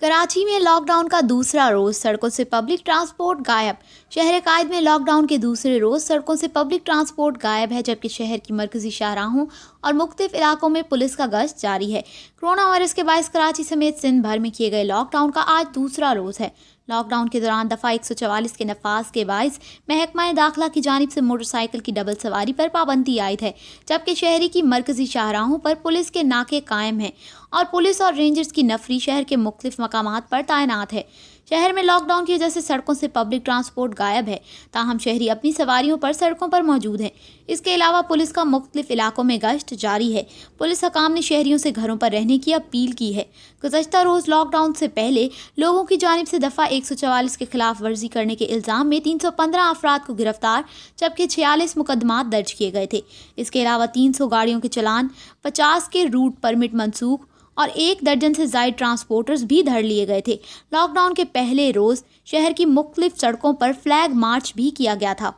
कराची में लॉकडाउन का दूसरा रोज, सड़कों से पब्लिक ट्रांसपोर्ट गायब। शहर कायद में लॉकडाउन के दूसरे रोज सड़कों से पब्लिक ट्रांसपोर्ट गायब है, जबकि शहर की मरकजी शाहराहों और मुख्तलिफ इलाकों में पुलिस का गश्त जारी है। कोरोना वायरस के बायस कराची समेत सिंध भर में किए गए लॉकडाउन का आज दूसरा रोज है। लॉकडाउन के दौरान दफ़ा 144 के नफाज के बायस महकमा दाखिला की जानिब से मोटरसाइकिल की डबल सवारी पर पाबंदी आयद है, जबकि शहरी की मरकजी शाहराहों पर पुलिस के नाके कायम हैं और पुलिस और रेंजर्स की नफरी शहर के मुख्तलिफ मकामात पर तैनात है। शहर में लॉकडाउन की वजह से सड़कों से पब्लिक ट्रांसपोर्ट गायब है, ताहम शहरी अपनी सवारियों पर सड़कों पर मौजूद हैं। इसके अलावा पुलिस का मुख्तलिफ इलाकों में गश्त जारी है। पुलिस हकाम ने शहरियों से घरों पर रहने की अपील की है। गुज़श्ता रोज़ लॉकडाउन से पहले लोगों की जानिब से दफ़ा 144 के खिलाफ वर्जी करने के इल्ज़ाम में 315 अफराद को गिरफ्तार, जबकि 46 मुकदमात दर्ज किए गए थे। इसके अलावा 300 गाड़ियों के चलान, 50 के रूट परमिट मनसूख और 1 दर्जन से ज़ायद ट्रांसपोर्टर्स भी धर लिए गए थे। लॉकडाउन के पहले रोज़ शहर की मुख्तलिफ सड़कों पर फ्लैग मार्च भी किया गया था।